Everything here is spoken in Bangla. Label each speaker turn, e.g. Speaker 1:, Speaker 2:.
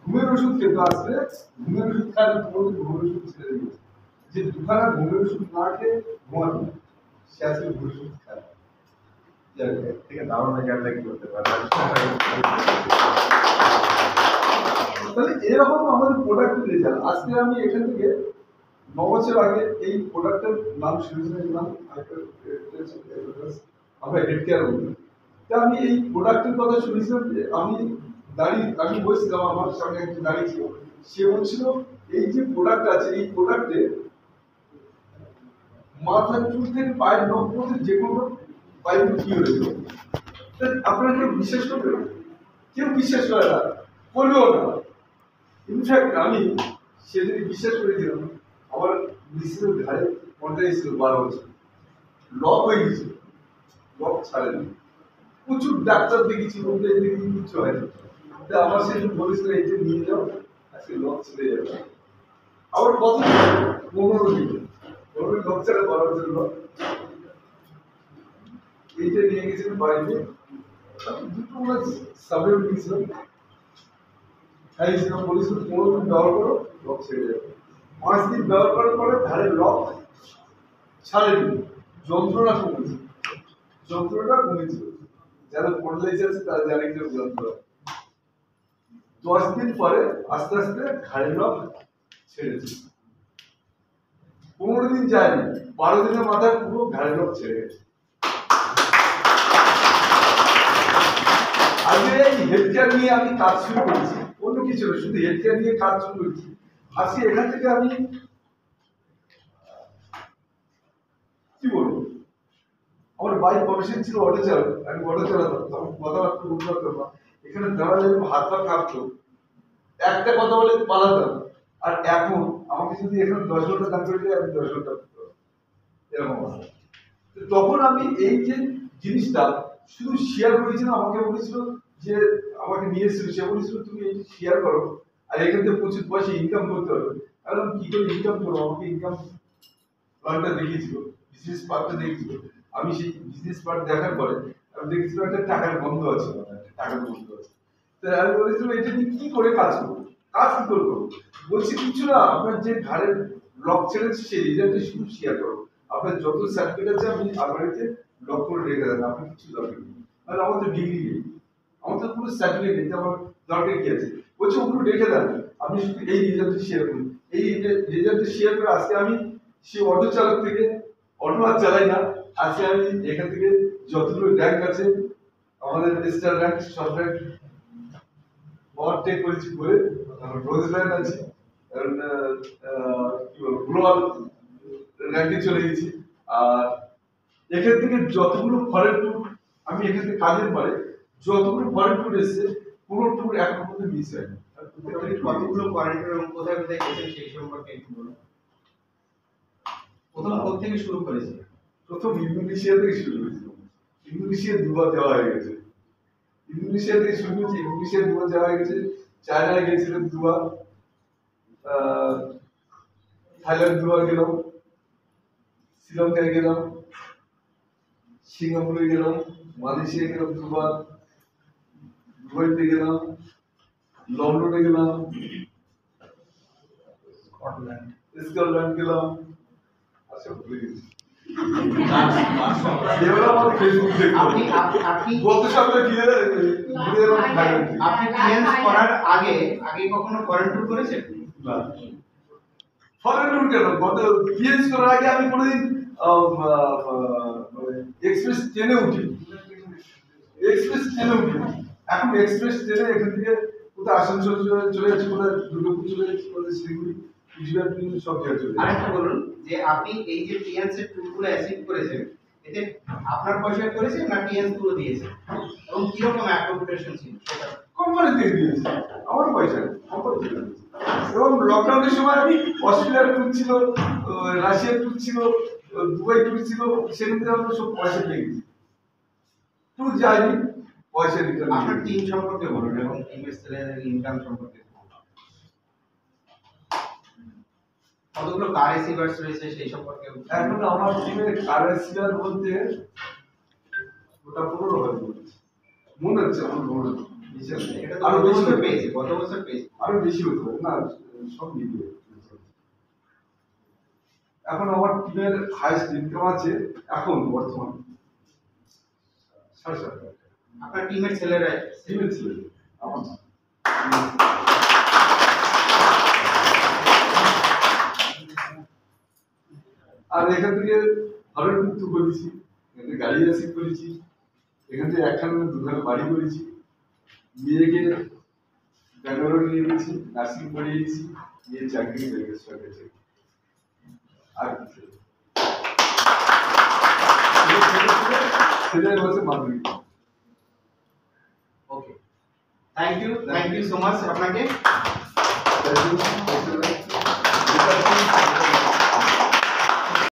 Speaker 1: ঘুমের ওষুধ খেতে আসলে ঘুমের ওষুধ খায় ঘুমের ওষুধ ছেড়ে দিয়েছে, যে দুখানা ঘুমের ওষুধ না খেয়ে ঘুমানো সে আজকে ঘুমের ওষুধ খায়। ঠিক আছে, আমার মেয়েটা কি করতে পারে। তাহলে এরকম আমাদের প্রোডাক্ট রেজাল্ট। আজকে আমি এখান থেকে 9 বছর আগে এই প্রোডাক্টের নাম শুনেছিলাম, নাম আমরা হেড কেয়ার বলি। তা আমি এই প্রোডাক্টের কথা শুনেছিলাম যে আমি বলছিলাম, আমার সামনে একজন দাঁড়িয়ে ছিল, সে বলছিল এই যে প্রোডাক্ট আছে এই প্রোডাক্টে মাথার চুল থেকে পায়ের নখ পর্যন্ত যে কোনো পাইপ কি হয়েছিল। আপনারা কেউ বিশ্বাস করবেন? কেউ বিশ্বাস করে না, করবেও না। ইনফ্যাক্ট আমি সেদিন বিশ্বাস করেছিলাম, আমার মিসের ঘাড়ে পর্দা এসেছিল 12 বছর, লক হয়ে গেছিল, লক ছাড়েনি। প্রচুর ডাক্তার দেখেছি, রোগীদের দেখেছি, কিছু হয়নি। আমার সেদিন বলেছিল এইটা নিয়ে যাও, আজকে লক ছেড়ে যাবে। আবার কত 15 দিন লক ছাড়া 12 বছর লক। এইটা নিয়ে গেছিলাম বাড়িতে, দুটো সাবজেক্ট দিয়েছিলাম, খাইয়েছিলাম, বলেছিলাম 15 দিন ব্যবহার করো, লক ছেড়ে যাবে। 5 দিন ব্যবহার করার পরে ধারের লক ছাড়েনি, যন্ত্রণা কমেছে, যন্ত্রণা কমেছিল। যারা পড়লেই আছে তারা জানে যে যন্ত্রণা। 10 দিন পরে আস্তে আস্তে ঘাড়ের লক ছেড়েছে। 15 দিন যায়নি, 12 দিনের মাথায় পুরো ঘাড়ের লক ছেড়ে গেছে। আগে এই হেলথ কেয়ার নিয়ে আমি কাজ শুরু করেছি, অন্য কিছু না, শুধু হেলথ কেয়ার নিয়ে কাজ শুরু করেছি। আজকে এখান থেকে আমি কি বলবো, আমার বাইক প্রফেশন ছিল অটো চালক, আমি অটো চালাতাম, তখন কথাবার্তা বলতে পারতাম না। এখানে দাঁড়ালে হাত পা কাঁপতো, একটা কথা বলে পালাতাম। আর এখন আমাকে যদি এখানে 10 ঘন্টা দাম করে দেয়, আমি 10 ঘন্টা এরকম অবস্থা। তখন আমি এই যে জিনিসটা শুধু শেয়ার করেছিলাম, আমাকে বলেছিল যে আমাকে নিয়ে এসেছিল, সে বলেছিল তুমি এই শেয়ার করো আর এখান থেকে প্রচুর পয়সা ইনকাম করতে পারবে। কারণ কি করে ইনকাম করবো, আমাকে ইনকাম প্ল্যানটা দেখিয়েছিল, বিজনেস পার্টটা দেখিয়েছিল। আমি সেই বিজনেস পার্ট দেখার পরে আমি দেখেছিলাম একটা টাকার বন্ধ আছে, টাকার বন্ধ আছে। তো আমি বলেছিলাম এটা নিয়ে কি করে কাজ করবো, কাজ কি করে করবো। বলছি কিছু না, আপনার যে ঘাড়ের লক ছেড়েছে সেই রেজাল্টে শুধু শেয়ার করো, আপনার যত সার্টিফিকেট আছে আপনি আলমারিতে লক করে রেখে দেন, আপনার কিছু দরকার নেই। আর আমার তো ডিগ্রি নেই, আমার তো কোনো সার্টিফিকেট নেই, আমার দরকার কি আছে। বলছে ওগুলো রেখে দেন, আপনি শুধু এই রেজাল্টে শেয়ার করুন। এই রেজাল্টে শেয়ার করে আজকে আমি সে অটো চালক থেকে অটো আর চালাই না, আজকে আমি এখান থেকে যতগুলো র্যাঙ্ক আছে আমাদের স্টার র্যাঙ্ক, সব র্যাঙ্ক ওভারটেক করেছি করে রোজ র্যাঙ্ক আছে, গ্লোবাল র্যাঙ্কে চলে গেছি। আর এখান থেকে যতগুলো ফরেন ট্যুর আমি এখান থেকে কাজের পরে যতগুলো ফরেন ট্যুর এসেছে কোনো ট্যুর এখন পর্যন্ত মিস হয়নি।
Speaker 2: কতগুলো ফরেন ট্যুর এবং কোথায় কোথায় গেছেন সেই সম্পর্কে একটু বলুন। প্রথম কোথা থেকে শুরু করেছে?
Speaker 1: প্রথম ইন্দোনেশিয়া থেকে শুরু করেছি, ইন্দোনেশিয়া দুবার যাওয়া হয়ে গেছে। ইন্দোনেশিয়া থেকে শুরু করেছি, ইন্দোনেশিয়া দুবার যাওয়া হয়ে গেছে। চায়নায় গেছিলাম দুবার, থাইল্যান্ড দুবার গেলাম, শ্রীলঙ্কায় গেলাম, সিঙ্গাপুরে গেলাম, মালয়েশিয়া গেলাম দুবার, দুবাইতে গেলাম, লন্ডনে গেলাম, স্কটল্যান্ড গেলাম। আচ্ছা ভুলে গেছি।
Speaker 2: আগে কখনো ফরেন ট্যুর করেছেন?
Speaker 1: না, ফরেন ট্যুর কেন, বিএস করার আগে আমি কোনোদিন এক্সপ্রেস ট্রেনে উঠি, এক্সপ্রেস ট্রেনে উঠি। এখন এক্সপ্রেস ট্রেনে এখান থেকে কোথায় আসানসোল চলে যাচ্ছে, কোথায় দুর্গাপুর চলে যাচ্ছে, কোথায় শিলিগুড়ি, কুচবিহার, সব জায়গায় চলে যাচ্ছে।
Speaker 2: আরেকটা বলুন যে আপনি এই যে টিএনস এর ট্যুরগুলো অ্যাচিভ করেছেন, এতে আপনার পয়সা করেছেন না টিএনস গুলো দিয়েছেন, এবং কি রকম অ্যাকোমোডেশন ছিল সেটা?
Speaker 1: কোম্পানি থেকে দিয়েছে, আমার পয়সা নেই, কোম্পানি থেকে দিয়েছে। এবং লকডাউনের সময় আমি অস্ট্রেলিয়ার ট্যুর ছিল, রাশিয়ার ট্যুর ছিল, দুবাই ট্যুর ছিল, সেখান থেকে আমরা সব পয়সা পেয়ে গেছি। ট্যুর যায়নি, পয়সা রিটার্ন।
Speaker 2: আপনার টিম সম্পর্কে বলুন এবং টিমের স্যালারি ইনকাম সম্পর্কে। কতগুলো কার রিসিভার্স রয়েছে সেই সম্পর্কে?
Speaker 1: এখন আমার টিমে কার রিসিভার বলতে ওটা 15 হবে মনে হচ্ছে, আমার মনে বিশাল।
Speaker 2: এটা তো
Speaker 1: আরো
Speaker 2: গত
Speaker 1: বেশি
Speaker 2: বছর
Speaker 1: হতো।
Speaker 2: পেয়েছে, গত বছর পেয়েছে।
Speaker 1: আরো বেশি হতো না, সব মিলিয়ে। এখন আমার টিমের হাইস্ট ইনকাম আছে এখন বর্তমান 7.5 লাখ টাকা।
Speaker 2: আপনার টিমের ছেলেরা
Speaker 1: টিমের ছিল আমার না। আর এখান থেকে ভারত মুক্ত করেছি, এখান থেকে গাড়ি অ্যাসিড করেছি, এখান থেকে একখানা না দুখানা বাড়ি করেছি, মেয়েকে ব্যাঙ্গালোর নিয়ে গেছি, নার্সিং পড়িয়েছি, নিয়ে চাকরি হয়ে গেছে সরকারি চাকরি। আর কিছু না। সেটাই হচ্ছে মাধ্যমিক।
Speaker 2: ওকে, থ্যাংক ইউ সো মাচ আপনাকে।
Speaker 1: Thank you.